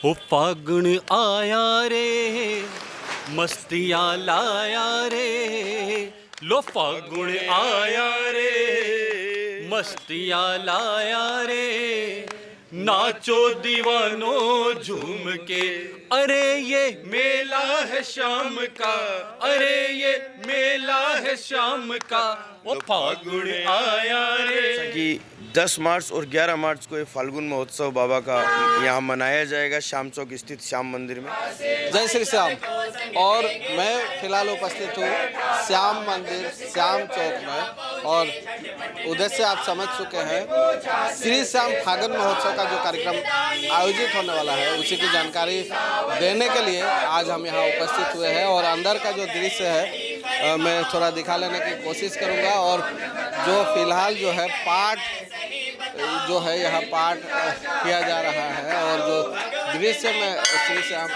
हो फागुन आया रे, मस्तियाँ लाया रे, लो फागुन आया रे, मस्तियाँ लाया रे, नाचो दीवानो झूम के, अरे ये मेला है शाम का, अरे ये मेला है शाम का, वो फागुन आया रे। कि 10 मार्च और 11 मार्च को ये फाल्गुन महोत्सव बाबा का यहाँ मनाया जाएगा शाम चौक स्थित श्याम मंदिर में। जय श्री श्याम। और मैं फिलहाल उपस्थित हूँ श्याम मंदिर श्याम चौक में, और उद्देश्य आप समझ चुके हैं। श्री श्याम फागुन महोत्सव का जो कार्यक्रम आयोजित होने वाला है उसी की जानकारी देने के लिए आज हम यहाँ उपस्थित हुए हैं। और अंदर का जो दृश्य है मैं थोड़ा दिखा लेने की कोशिश करूँगा। और जो फिलहाल जो है पाठ जो है यहाँ पाठ किया जा रहा है, और जो दृश्य में श्री श्याम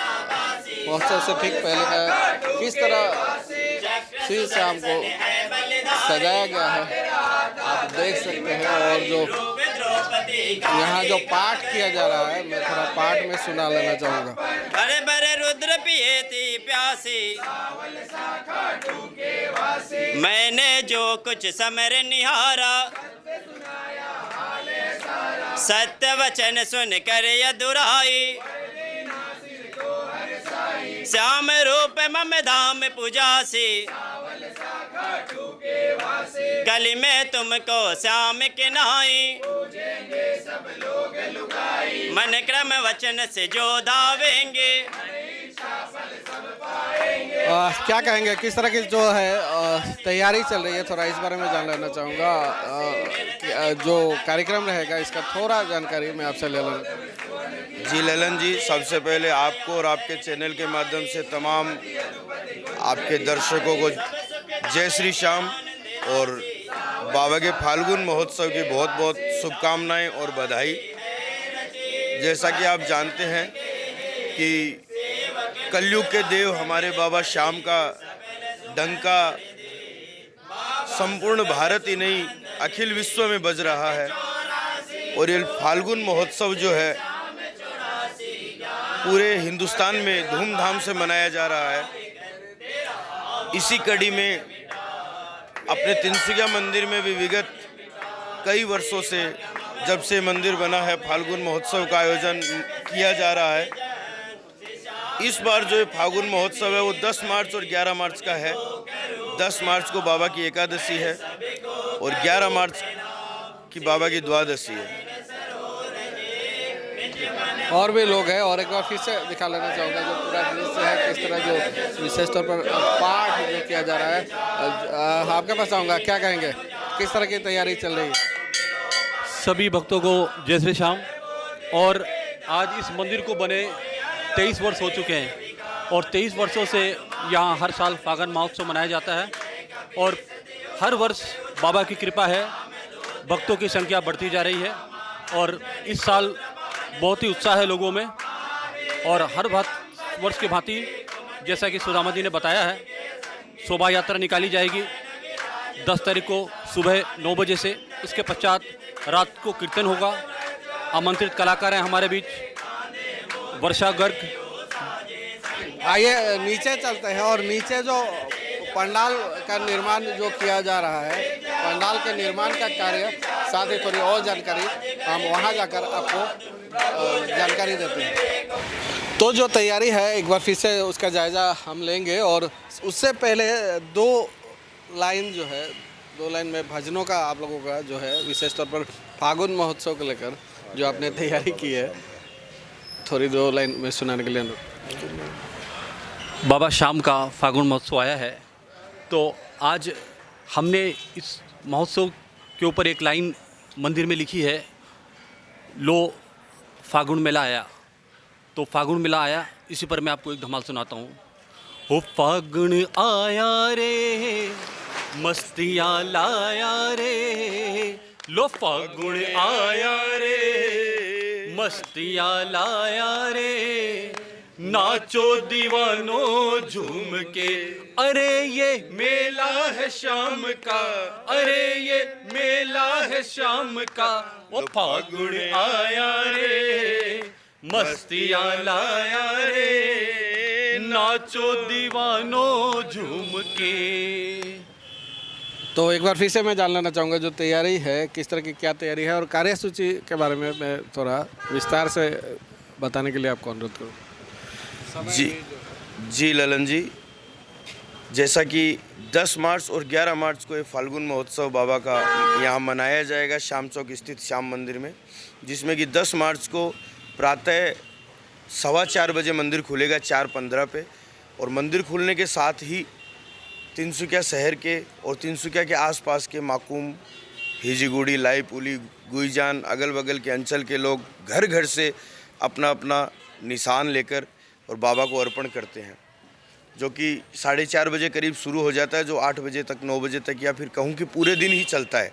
महोत्सव से ठीक पहले का किस तरह श्री श्याम को सजाया गया है आप देख सकते हैं। और जो यहाँ जो पाठ किया जा रहा है मैं थोड़ा पाठ में सुना लेना चाहूँगा। बड़े बड़े रुद्र पिए थी प्यासी, मैंने जो कुछ समर निहारा, सत्य वचन सुन कर यदुराई, श्याम रूप मम धाम पूजासी, गली में तुमको श्याम के नाई, मन क्रम वचन से जो धावेंगे। क्या कहेंगे किस तरह की जो है तैयारी चल रही है, थोड़ा इस बारे में जान लेना चाहूँगा। जो कार्यक्रम रहेगा इसका थोड़ा जानकारी मैं आपसे ले लूँ। जी ललन जी, सबसे पहले आपको और आपके चैनल के माध्यम से तमाम आपके दर्शकों को जय श्री श्याम और बाबा के फाल्गुन महोत्सव की बहुत बहुत शुभकामनाएं और बधाई। जैसा कि आप जानते हैं कि कलयुग के देव हमारे बाबा श्याम का डंका संपूर्ण भारत ही नहीं अखिल विश्व में बज रहा है। और ये फाल्गुन महोत्सव जो है पूरे हिंदुस्तान में धूमधाम से मनाया जा रहा है। इसी कड़ी में अपने तिनसुकिया मंदिर में भी विगत कई वर्षों से जब से मंदिर बना है फाल्गुन महोत्सव का आयोजन किया जा रहा है। इस बार जो फाल्गुन महोत्सव है वो 10 मार्च और 11 मार्च का है। 10 मार्च को बाबा की एकादशी है और 11 मार्च की बाबा की द्वादशी है। और भी लोग हैं, और एक बार फिर से दिखा लेना चाहूँगा जो पूरा दृश्य है, किस तरह जो विशेष तौर पर पाठ जो किया जा रहा है। आपके पास आऊँगा, क्या कहेंगे किस तरह की तैयारी चल रही है? सभी भक्तों को जय श्री श्याम। और आज इस मंदिर को बने 23 वर्ष हो चुके हैं, और 23 वर्षों से यहाँ हर साल फागुन महोत्सव मनाया जाता है। और हर वर्ष बाबा की कृपा है, भक्तों की संख्या बढ़ती जा रही है। और इस साल बहुत ही उत्साह है लोगों में। और हर वर्ष की भांति जैसा कि सुदामा जी ने बताया है, शोभा यात्रा निकाली जाएगी 10 तारीख को सुबह 9 बजे से। इसके पश्चात रात को कीर्तन होगा। आमंत्रित कलाकार हैं हमारे बीच, वर्षा गर्ग। आइए नीचे चलते हैं, और नीचे जो पंडाल का निर्माण जो किया जा रहा है, पंडाल के निर्माण का कार्य, साथ ही थोड़ी और जानकारी हम वहां जाकर आपको जानकारी देते हैं। तो जो तैयारी है एक बार फिर से उसका जायज़ा हम लेंगे। और उससे पहले 2 लाइन में भजनों का आप लोगों का जो है विशेष तौर पर फागुन महोत्सव को लेकर जो आपने तैयारी की है, थोड़ी 2 लाइन में सुनाने के लिए। बाबा श्याम का फागुन महोत्सव आया है, तो आज हमने इस महोत्सव के ऊपर एक लाइन मंदिर में लिखी है, लो फागुन मेला आया। तो फागुन मेला आया, इसी पर मैं आपको एक धमाल सुनाता हूँ। हो फागुन आया रे, मस्तियाँ लाया रे, लो फागुन आया रे, मस्तियाँ लाया रे, नाचो दीवानो झूम के, अरे ये मेला है शाम का, अरे ये मेला है शाम का, वो फागुन आया रे, मस्तियाँ लाया रे, नाचो दीवानो झूम के। तो एक बार फिर से मैं जान लेना चाहूँगा जो तैयारी है, किस तरह की क्या तैयारी है, और कार्यसूची के बारे में मैं थोड़ा विस्तार से बताने के लिए आपको अनुरोध करूँ। जी ललन जी, जैसा कि 10 मार्च और 11 मार्च को ये फाल्गुन महोत्सव बाबा का यहाँ मनाया जाएगा श्याम चौक स्थित श्याम मंदिर में, जिसमें कि 10 मार्च को प्रातः 4:15 बजे मंदिर खुलेगा 4:15 पे, और मंदिर खुलने के साथ ही तिनसुकिया शहर के और तिनसुकिया के आसपास के माकूम, हिजीगुड़ी, लाईपुली, गुईजान, अगल बगल के अंचल के लोग घर घर से अपना अपना निशान लेकर और बाबा को अर्पण करते हैं, जो कि 4:30 बजे करीब शुरू हो जाता है, जो 8 बजे तक, 9 बजे तक, या फिर कहूँ कि पूरे दिन ही चलता है।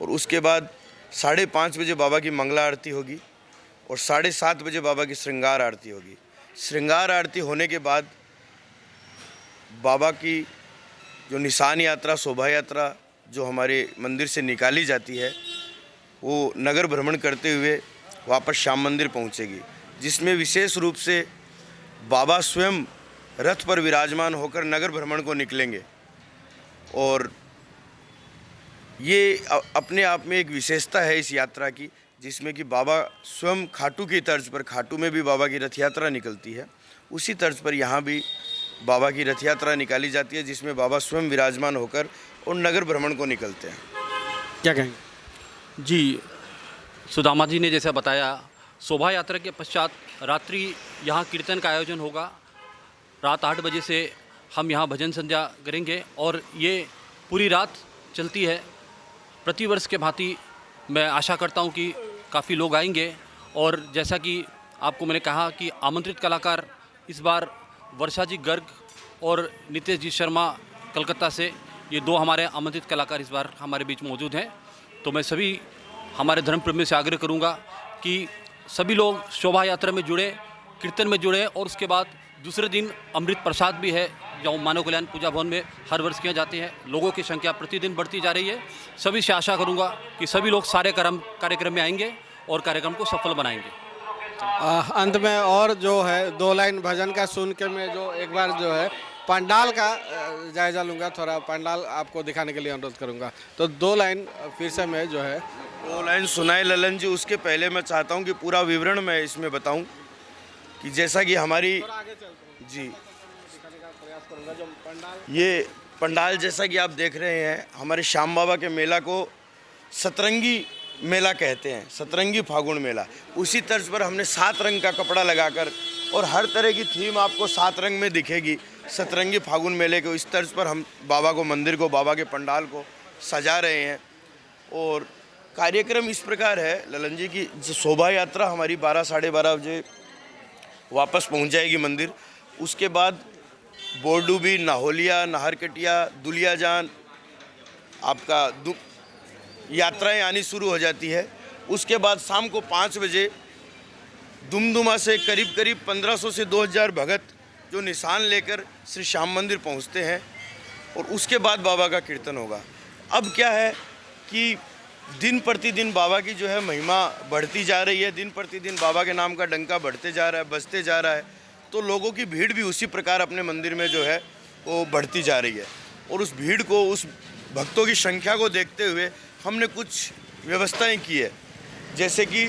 और उसके बाद 5:30 बजे बाबा की मंगला आरती होगी और 7:30 बजे बाबा की श्रृंगार आरती होगी। श्रृंगार आरती होने के बाद बाबा की जो निशान यात्रा, शोभा यात्रा जो हमारे मंदिर से निकाली जाती है, वो नगर भ्रमण करते हुए वापस श्याम मंदिर पहुंचेगी, जिसमें विशेष रूप से बाबा स्वयं रथ पर विराजमान होकर नगर भ्रमण को निकलेंगे। और ये अपने आप में एक विशेषता है इस यात्रा की, जिसमें कि बाबा स्वयं खाटू की तर्ज पर, खाटू में भी बाबा की रथ यात्रा निकलती है, उसी तर्ज पर यहाँ भी बाबा की रथ यात्रा निकाली जाती है, जिसमें बाबा स्वयं विराजमान होकर और नगर भ्रमण को निकलते हैं। क्या कहेंगे? जी, सुदामा जी ने जैसा बताया, शोभा यात्रा के पश्चात रात्रि यहाँ कीर्तन का आयोजन होगा। रात 8 बजे से हम यहाँ भजन संध्या करेंगे और ये पूरी रात चलती है। प्रतिवर्ष के भांति मैं आशा करता हूँ कि काफ़ी लोग आएंगे। और जैसा कि आपको मैंने कहा कि आमंत्रित कलाकार इस बार वर्षा जी गर्ग और नितेश जी शर्मा कलकत्ता से, ये 2 हमारे आमंत्रित कलाकार इस बार हमारे बीच मौजूद हैं। तो मैं सभी हमारे धर्म प्रेमी से आग्रह करूंगा कि सभी लोग शोभा यात्रा में जुड़े, कीर्तन में जुड़े, और उसके बाद दूसरे दिन अमृत प्रसाद भी है जो मानव कल्याण पूजा भवन में हर वर्ष किया जाते हैं। लोगों की संख्या प्रतिदिन बढ़ती जा रही है। सभी से आशा करूंगा कि सभी लोग सारे कार्यक्रम में आएंगे और कार्यक्रम को सफल बनाएंगे। अंत में और जो है 2 लाइन भजन का सुन के मैं जो एक बार जो है पंडाल का जायजा लूँगा, थोड़ा पंडाल आपको दिखाने के लिए अनुरोध करूँगा। तो 2 लाइन फिर से मैं जो है 2 लाइन सुनाए ललन जी। उसके पहले मैं चाहता हूँ कि पूरा विवरण मैं इसमें बताऊँ कि जैसा कि हमारी जी ये पंडाल जैसा कि आप देख रहे हैं, हमारे श्याम बाबा के मेला को सतरंगी मेला कहते हैं, सतरंगी फागुन मेला। उसी तर्ज पर हमने 7 रंग का कपड़ा लगाकर, और हर तरह की थीम आपको 7 रंग में दिखेगी सतरंगी फागुन मेले को। इस तर्ज पर हम बाबा को, मंदिर को, बाबा के पंडाल को सजा रहे हैं। और कार्यक्रम इस प्रकार है ललन जी की शोभा यात्रा हमारी 12 साढ़े 12 बजे वापस पहुंच जाएगी मंदिर। उसके बाद बोरडूबी, नाहोलिया, नाहरकटिया, दुलियाजान आपका यात्राएं आनी शुरू हो जाती है। उसके बाद शाम को 5 बजे दुमदुमा से करीब 1500 से 2000 भगत जो निशान लेकर श्री श्याम मंदिर पहुंचते हैं, और उसके बाद बाबा का कीर्तन होगा। अब क्या है कि दिन प्रतिदिन बाबा की जो है महिमा बढ़ती जा रही है, दिन प्रतिदिन बाबा के नाम का डंका बढ़ते जा रहा है, बजते जा रहा है। तो लोगों की भीड़ भी उसी प्रकार अपने मंदिर में जो है वो बढ़ती जा रही है। और उस भीड़ को, उस भक्तों की संख्या को देखते हुए हमने कुछ व्यवस्थाएं की है, जैसे कि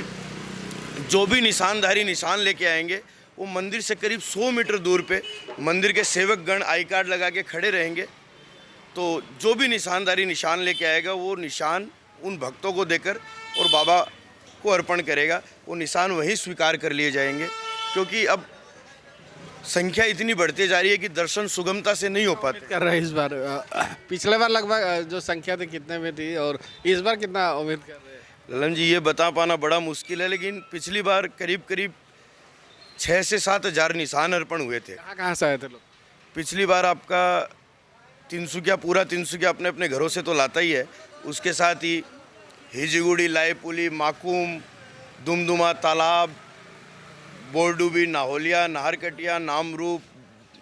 जो भी निशानधारी निशान लेके आएंगे वो मंदिर से करीब 100 मीटर दूर पे मंदिर के सेवक गण आई कार्ड लगा के खड़े रहेंगे। तो जो भी निशानधारी निशान लेके आएगा वो निशान उन भक्तों को देकर और बाबा को अर्पण करेगा। वो निशान वहीं स्वीकार कर लिए जाएंगे, क्योंकि अब संख्या इतनी बढ़ती जा रही है कि दर्शन सुगमता से नहीं हो पाते। कर रहे हैं इस बार। पिछले बार लगभग जो संख्या थी कितने में थी, और इस बार कितना उम्मीद कर रहे हैं? ललन जी ये बता पाना बड़ा मुश्किल है, लेकिन पिछली बार करीब 6 से 7 हज़ार निशान अर्पण हुए थे। कहाँ से आए थे लोग? पिछली बार आपका तिनसुकिया, पूरा तिनसुकिया अपने अपने घरों से तो लाता ही है, उसके साथ ही हिजीगुड़ी, लाईपुली, माकूम, दुमदुमा, तालाब, बोरडूबी, नाहोलिया, नाहरकटिया, नामरूप,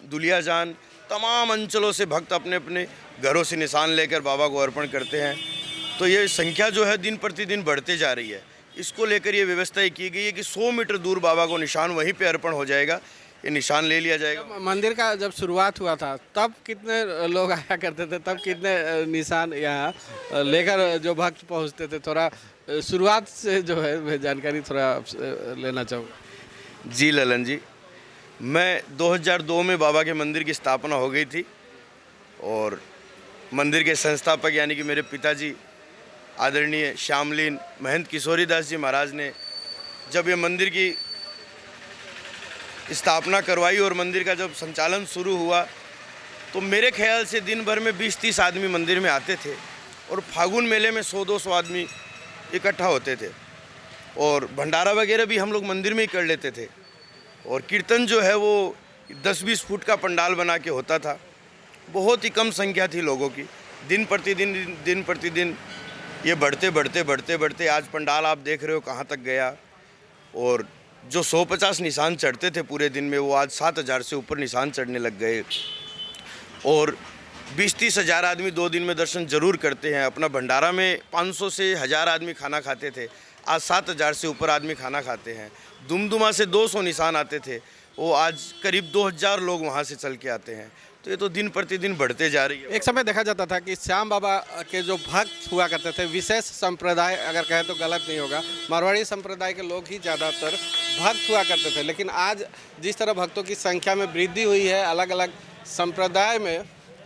दुलियाजान, तमाम अंचलों से भक्त अपने अपने घरों से निशान लेकर बाबा को अर्पण करते हैं। तो ये संख्या जो है दिन प्रतिदिन बढ़ते जा रही है। इसको लेकर ये व्यवस्था ये की गई है कि 100 मीटर दूर बाबा को निशान वहीं पे अर्पण हो जाएगा, ये निशान ले लिया जाएगा। मंदिर का जब शुरुआत हुआ था तब कितने लोग आया करते थे, तब कितने निशान यहाँ लेकर जो भक्त पहुँचते थे? थोड़ा शुरुआत से जो है मैं जानकारी थोड़ा आपसे लेना चाहूँगा। जी ललन जी, मैं 2002 में बाबा के मंदिर की स्थापना हो गई थी और मंदिर के संस्थापक यानी कि मेरे पिताजी आदरणीय श्यामलीन महंत किशोरी दास जी महाराज ने जब ये मंदिर की स्थापना करवाई और मंदिर का जब संचालन शुरू हुआ तो मेरे ख्याल से दिन भर में 20-30 आदमी मंदिर में आते थे और फागुन मेले में 100-200 आदमी इकट्ठा होते थे और भंडारा वगैरह भी हम लोग मंदिर में ही कर लेते थे और कीर्तन जो है वो 10-20 फुट का पंडाल बना के होता था। बहुत ही कम संख्या थी लोगों की। दिन प्रतिदिन ये बढ़ते आज पंडाल आप देख रहे हो कहाँ तक गया और जो 150 निशान चढ़ते थे पूरे दिन में वो आज 7,000 से ऊपर निशान चढ़ने लग गए और 20-30 हज़ार आदमी 2 दिन में दर्शन जरूर करते हैं। अपना भंडारा में 500 से 1000 आदमी खाना खाते थे, आज 7,000 से ऊपर आदमी खाना खाते हैं। दुमदुमा से 200 निशान आते थे, वो आज करीब 2000 लोग वहाँ से चल के आते हैं। तो ये तो दिन प्रतिदिन बढ़ते जा रही है। एक समय देखा जाता था कि श्याम बाबा के जो भक्त हुआ करते थे, विशेष संप्रदाय अगर कहें तो गलत नहीं होगा, मारवाड़ी संप्रदाय के लोग ही ज़्यादातर भक्त हुआ करते थे। लेकिन आज जिस तरह भक्तों की संख्या में वृद्धि हुई है, अलग अलग संप्रदाय में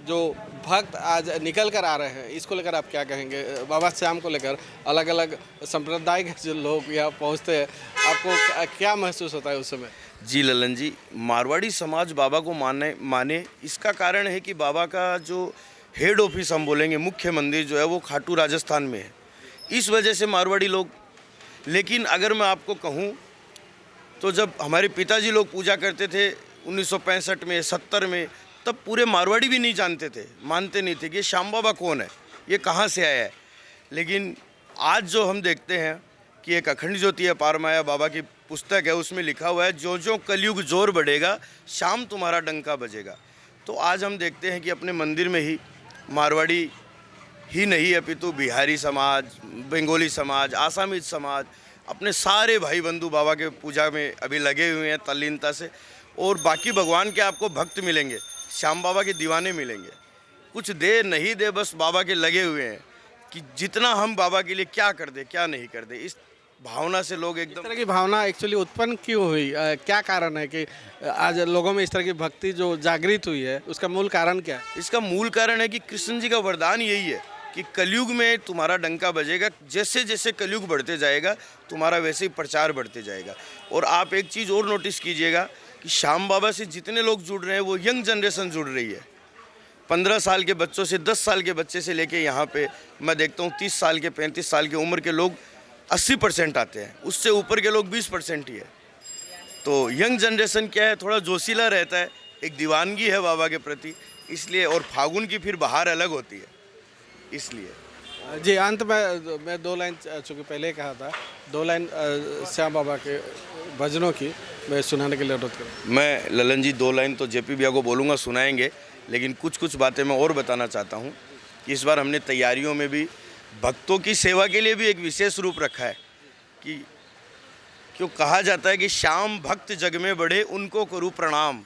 जो भक्त आज निकल कर आ रहे हैं, इसको लेकर आप क्या कहेंगे? बाबा श्याम को लेकर अलग अलग संप्रदाय के जो लोग यहाँ पहुँचते हैं, आपको क्या महसूस होता है उस समय? जी ललन जी, मारवाड़ी समाज बाबा को माने इसका कारण है कि बाबा का जो हेड ऑफिस हम बोलेंगे, मुख्य मंदिर जो है वो खाटू राजस्थान में है, इस वजह से मारवाड़ी लोग। लेकिन अगर मैं आपको कहूँ तो जब हमारे पिताजी लोग पूजा करते थे 1965 में 70 में, तब पूरे मारवाड़ी भी नहीं जानते थे, मानते नहीं थे कि श्याम बाबा कौन है, ये कहाँ से आया है। लेकिन आज जो हम देखते हैं कि एक अखंड ज्योति है पारमाया बाबा की पुस्तक है, उसमें लिखा हुआ है जो जो कलयुग जोर बढ़ेगा शाम तुम्हारा डंका बजेगा। तो आज हम देखते हैं कि अपने मंदिर में ही मारवाड़ी ही नहीं अपितु बिहारी समाज, बंगाली समाज, आसामीज समाज, अपने सारे भाई बंधु बाबा के पूजा में अभी लगे हुए हैं तल्लीनता से। और बाकी भगवान के आपको भक्त मिलेंगे, श्याम बाबा के दीवाने मिलेंगे, कुछ दे नहीं दे बस बाबा के लगे हुए हैं कि जितना हम बाबा के लिए क्या कर दे क्या नहीं कर दे। इस भावना से लोग एकदम, इस तरह की भावना एक्चुअली उत्पन्न क्यों हुई? क्या कारण है कि आज लोगों में इस तरह की भक्ति जो जागृत हुई है, उसका मूल कारण क्या है? इसका मूल कारण है कि कृष्ण जी का वरदान यही है कि कलयुग में तुम्हारा डंका बजेगा। जैसे जैसे कलयुग बढ़ते जाएगा तुम्हारा वैसे ही प्रचार बढ़ते जाएगा। और आप एक चीज़ और नोटिस कीजिएगा कि श्याम बाबा से जितने लोग जुड़ रहे हैं वो यंग जनरेशन जुड़ रही है। 15 साल के बच्चों से, 10 साल के बच्चे से लेके यहाँ पे मैं देखता हूँ 30 साल के 35 साल की उम्र के लोग 80% आते हैं, उससे ऊपर के लोग 20% ही है। तो यंग जनरेशन क्या है, थोड़ा जोशीला रहता है, एक दीवानगी है बाबा के प्रति, इसलिए। और फागुन की फिर बहार अलग होती है, इसलिए। जी, अंत में मैं 2 लाइन, चूँकि पहले ही कहा था, 2 लाइन श्याम बाबा के भजनों की मैं सुनाने के लिए अनुरोध करूँ। मैं ललन जी 2 लाइन तो जेपी भैया को बोलूँगा, सुनाएंगे, लेकिन कुछ बातें मैं और बताना चाहता हूँ। इस बार हमने तैयारियों में भी भक्तों की सेवा के लिए भी एक विशेष रूप रखा है कि क्यों कहा जाता है कि श्याम भक्त जग में बढ़े उनको करूँ प्रणाम।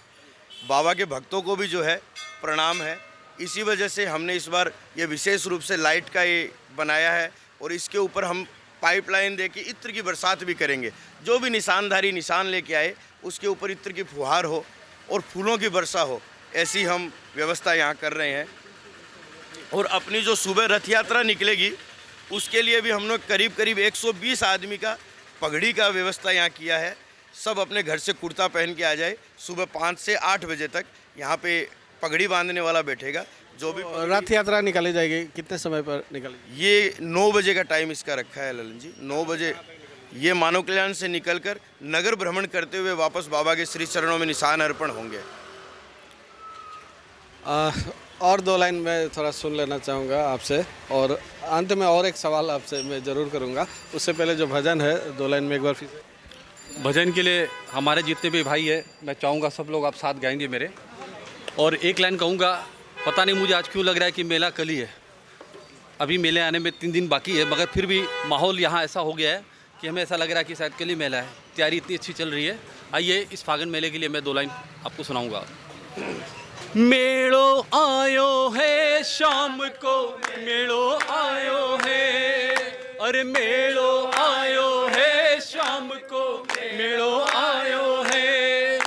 बाबा के भक्तों को भी जो है प्रणाम है। इसी वजह से हमने इस बार ये विशेष रूप से लाइट का ये बनाया है और इसके ऊपर हम पाइपलाइन दे के इत्र की बरसात भी करेंगे। जो भी निशानधारी निशान लेके आए उसके ऊपर इत्र की फुहार हो और फूलों की वर्षा हो, ऐसी हम व्यवस्था यहाँ कर रहे हैं। और अपनी जो सुबह रथ यात्रा निकलेगी उसके लिए भी हम लोग करीब 120 आदमी का पगड़ी का व्यवस्था यहाँ किया है। सब अपने घर से कुर्ता पहन के आ जाए, सुबह 5 से 8 बजे तक यहाँ पे पगड़ी बांधने वाला बैठेगा। जो भी रथ यात्रा निकाली जाएगी, कितने समय पर निकालेगी? ये 9 बजे का टाइम इसका रखा है ललन जी। 9 बजे ये मानव कल्याण से निकलकर नगर भ्रमण करते हुए वापस बाबा के श्री चरणों में निशान अर्पण होंगे। और 2 लाइन मैं थोड़ा सुन लेना चाहूँगा आपसे और अंत में और एक सवाल आपसे मैं ज़रूर करूँगा। उससे पहले जो भजन है 2 लाइन में एक बार फिर से। भजन के लिए हमारे जितने भी भाई है, मैं चाहूँगा सब लोग आप साथ गाएंगे मेरे। और एक लाइन कहूँगा, पता नहीं मुझे आज क्यों लग रहा है कि मेला कल ही है। अभी मेले आने में 3 दिन बाकी है, मगर फिर भी माहौल यहाँ ऐसा हो गया है कि हमें ऐसा लग रहा है कि शायद कली मेला है। तैयारी इतनी अच्छी चल रही है। आइए इस फागन मेले के लिए मैं 2 लाइन आपको सुनाऊंगा। मेड़ो आयो है शाम को, मेड़ो आयो है, अरे मेड़ो आयो है शाम को, मेड़ो आयो है।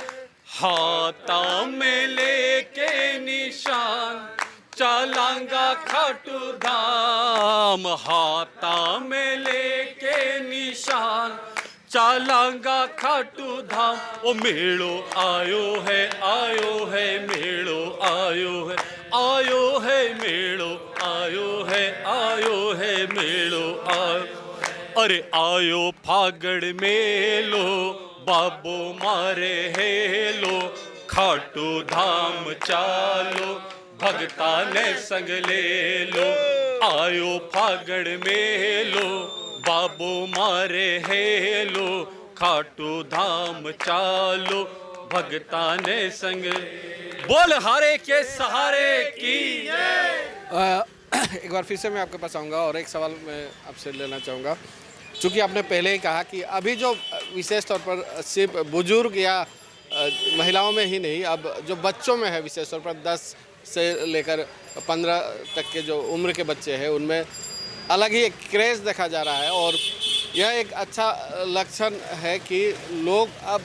हाथा में लेके निशान चलांगा खाटू धाम, हाथा में लेके निशान चलांगा खाटू धाम। ओ मेड़ो आयो है, आयो है, मेड़ो आयो है, आयो है, मेड़ो आयो है, आयो है, मेड़ो आयो। अरे आयो फागड़ मेलो, बाबो मारे हेलो, खाटू धाम चालो, भगता ने संग ले लो। आयो फागड़ मेलो, बाबो मारे हेलो, खाटू धाम चालो, भगता ने संग। बोल हारे के सहारे की। एक बार फिर से मैं आपके पास आऊँगा और एक सवाल मैं आपसे लेना चाहूँगा। चूँकि आपने पहले ही कहा कि अभी जो विशेष तौर पर सिर्फ बुजुर्ग या महिलाओं में ही नहीं, अब जो बच्चों में है विशेष तौर पर 10 से लेकर 15 तक के जो उम्र के बच्चे हैं, उनमें अलग ही एक क्रेज़ देखा जा रहा है। और यह एक अच्छा लक्षण है कि लोग अब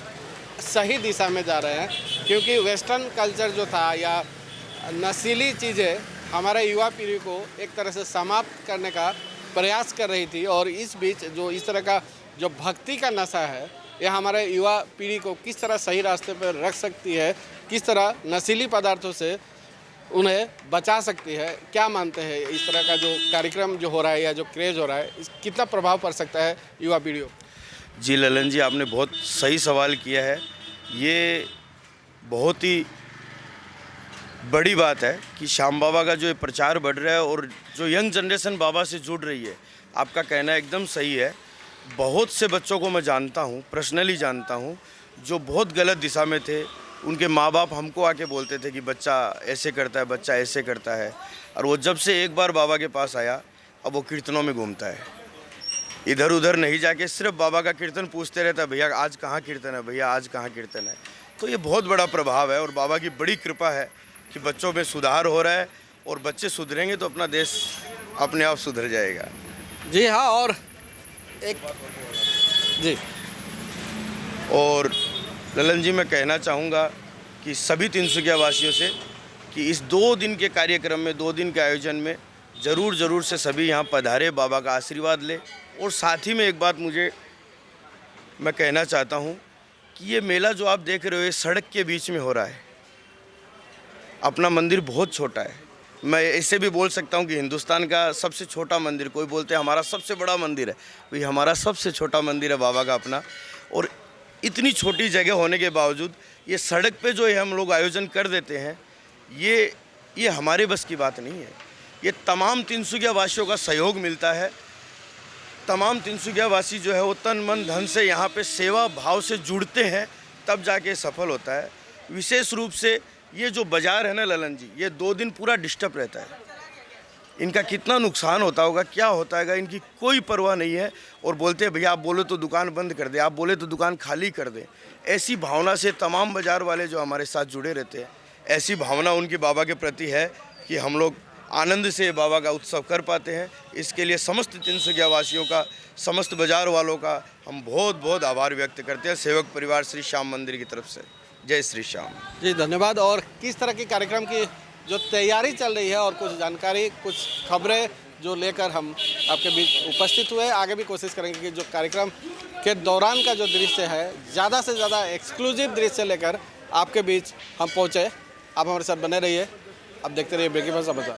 सही दिशा में जा रहे हैं, क्योंकि वेस्टर्न कल्चर जो था या नशीली चीज़ें हमारे युवा पीढ़ी को एक तरह से समाप्त करने का प्रयास कर रही थी। और इस बीच जो इस तरह का जो भक्ति का नशा है, यह हमारे युवा पीढ़ी को किस तरह सही रास्ते पर रख सकती है, किस तरह नशीली पदार्थों से उन्हें बचा सकती है। क्या मानते हैं इस तरह का जो कार्यक्रम जो हो रहा है या जो क्रेज़ हो रहा है, इस कितना प्रभाव पड़ सकता है युवा पीढ़ियों? जी ललन जी, आपने बहुत सही सवाल किया है। ये बहुत ही बड़ी बात है कि श्याम बाबा का जो प्रचार बढ़ रहा है और जो यंग जनरेशन बाबा से जुड़ रही है। आपका कहना एकदम सही है। बहुत से बच्चों को मैं जानता हूँ, पर्सनली जानता हूँ, जो बहुत गलत दिशा में थे। उनके माँ बाप हमको आके बोलते थे कि बच्चा ऐसे करता है, बच्चा ऐसे करता है। और वो जब से एक बार बाबा के पास आया, अब वो कीर्तनों में घूमता है, इधर उधर नहीं जाके सिर्फ बाबा का कीर्तन पूछते रहता है, भैया आज कहाँ कीर्तन है, भैया आज कहाँ कीर्तन है। तो ये बहुत बड़ा प्रभाव है और बाबा की बड़ी कृपा है कि बच्चों में सुधार हो रहा है। और बच्चे सुधरेंगे तो अपना देश अपने आप सुधर जाएगा। जी हाँ। और एक जी और ललन जी, मैं कहना चाहूँगा कि सभी तिनसुकिया वासियों से कि इस 2 दिन के कार्यक्रम में, 2 दिन के आयोजन में ज़रूर से सभी यहाँ पधारे, बाबा का आशीर्वाद ले। और साथ ही में एक बात मैं कहना चाहता हूँ कि ये मेला जो आप देख रहे हो, ये सड़क के बीच में हो रहा है। अपना मंदिर बहुत छोटा है। मैं ऐसे भी बोल सकता हूँ कि हिंदुस्तान का सबसे छोटा मंदिर, कोई बोलते हैं हमारा सबसे बड़ा मंदिर है, भाई हमारा सबसे छोटा मंदिर है बाबा का अपना। और इतनी छोटी जगह होने के बावजूद ये सड़क पे जो है हम लोग आयोजन कर देते हैं, ये हमारे बस की बात नहीं है। ये तमाम तिनसुकिया वासियों का सहयोग मिलता है। तमाम तिनसुकिया वासी जो है वो तन मन धन से यहाँ पे सेवा भाव से जुड़ते हैं, तब जाके सफल होता है। विशेष रूप से ये जो बाज़ार है ना ललन जी, ये 2 दिन पूरा डिस्टर्ब रहता है। इनका कितना नुकसान होता होगा, क्या होता है, इनकी कोई परवाह नहीं है। और बोलते हैं भैया आप बोले तो दुकान बंद कर दे, आप बोले तो दुकान खाली कर दे। ऐसी भावना से तमाम बाज़ार वाले जो हमारे साथ जुड़े रहते हैं, ऐसी भावना उनकी बाबा के प्रति है कि हम लोग आनंद से बाबा का उत्सव कर पाते हैं। इसके लिए समस्त तिनसुकिया वासियों का, समस्त बाज़ार वालों का हम बहुत आभार व्यक्त करते हैं सेवक परिवार श्री श्याम मंदिर की तरफ से। जय श्री श्याम। जी धन्यवाद। और किस तरह की कार्यक्रम की जो तैयारी चल रही है और कुछ जानकारी, कुछ खबरें जो लेकर हम आपके बीच उपस्थित हुए, आगे भी कोशिश करेंगे कि जो कार्यक्रम के दौरान का जो दृश्य है, ज़्यादा से ज़्यादा एक्सक्लूसिव दृश्य लेकर आपके बीच हम पहुँचे। आप हमारे साथ बने रहिए। अब देखते रहिए ब्रेकिंग न्यूज़ समाचार।